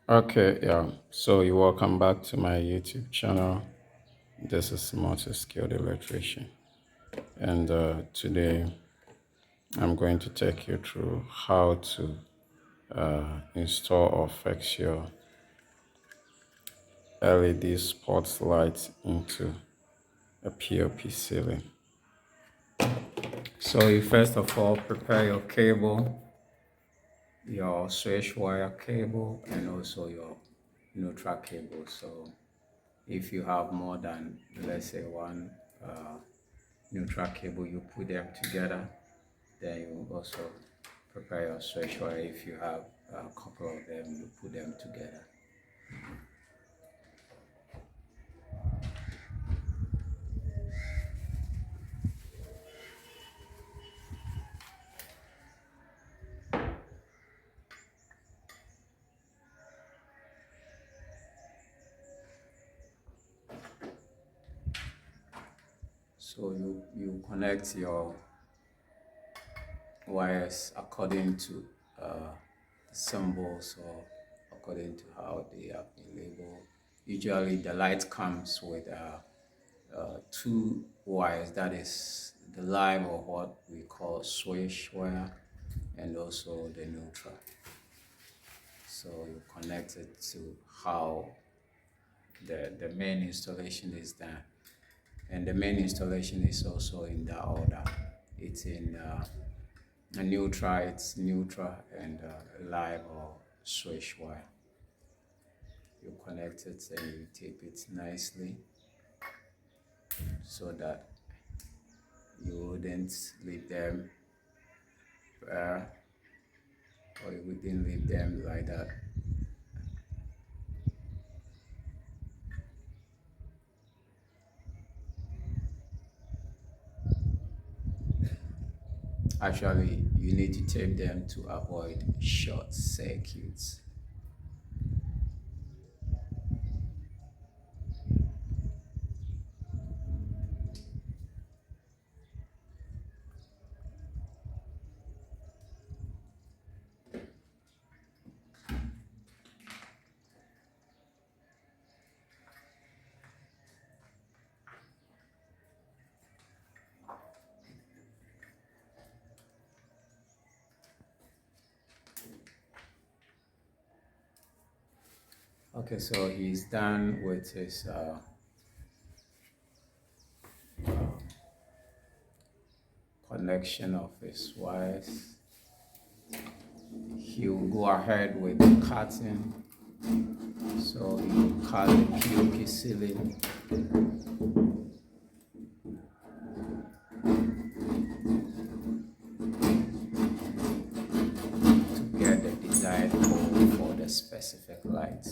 Okay, yeah. So you welcome back to my YouTube channel. This is Multi-Skilled Electrician, and today I'm going to take you through how to install or fix your LED spotlight into a POP ceiling. So you first of all prepare your cable, your switch wire cable, and also your neutral cable. So if you have more than, let's say, one neutral cable, you put them together. Then you also prepare your switch wire. If you have a couple of them, you put them together. So you connect your wires according to the symbols or according to how they have been labeled. Usually the light comes with two wires, that is the live, or what we call switch wire, and also the neutral. So you connect it to how the main installation is done, and the main installation is also in that order. It's in a neutral, it's neutral, and live or switch wire. You connect it and you tape it nicely so that you wouldn't leave them uh, or you wouldn't leave them like that. Actually, you need to tape them to avoid short circuits. Okay, so he's done with his connection of his wires. He will go ahead with the cutting. So he will cut the POP ceiling. To get the desired hole for the specific light.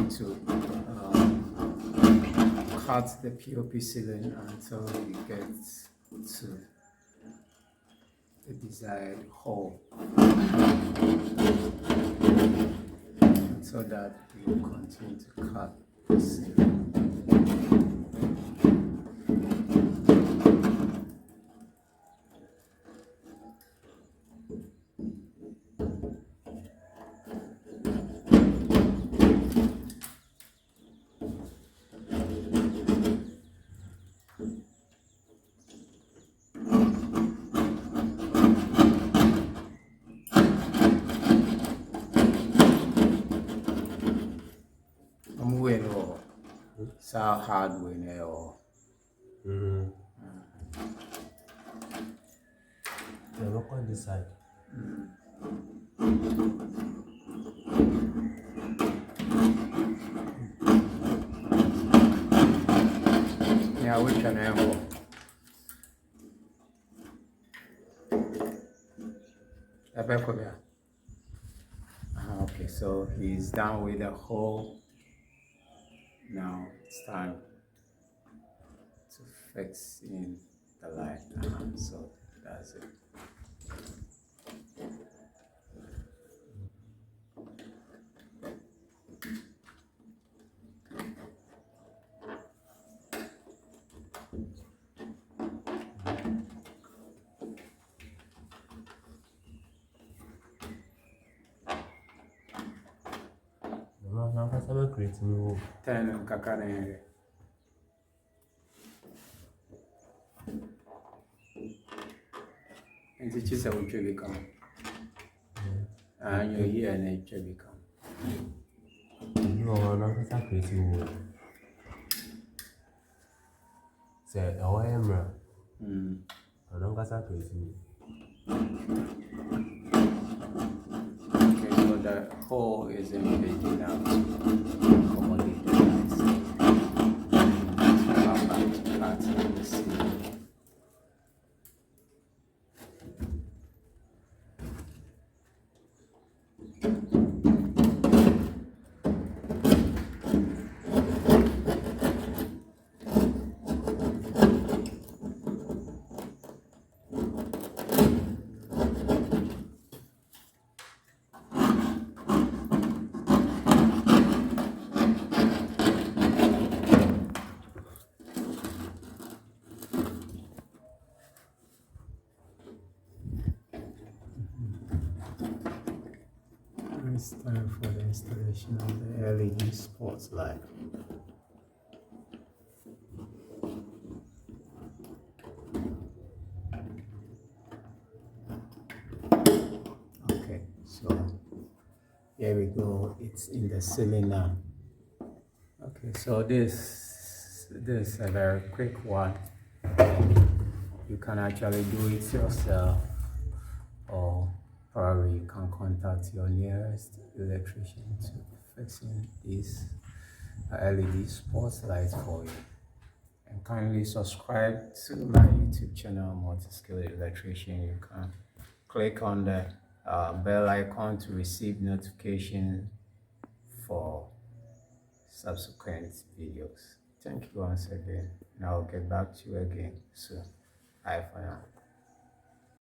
to cut the POP ceiling until we get to the desired hole, so that we will continue to cut the ceiling. I'm way low. It's how hard we know. Yeah, look on this side. Yeah, which one I am? Okay, so he's done with the hole. Now it's time to fix in the light. So that's it. Now, I'm creating. Ten kakane. And the chisa will become. And you're here and it will become. No, I'm creating. Say, oh, I'm right. I'm creating. Okay, so the hole is in big enough to accommodate the lights. How about to cut in the ceiling? It's time for the installation of the LED sports light. Okay, so here we go. It's in the ceiling now. Okay, so this is a very quick one. You can actually do it yourself, or probably you can contact your nearest electrician to fix in this LED sports light for you. And kindly subscribe to my YouTube channel, Multiscale Electrician. You can click on the bell icon to receive notification for subsequent videos. Thank you once again, and I'll get back to you again soon. Bye for now.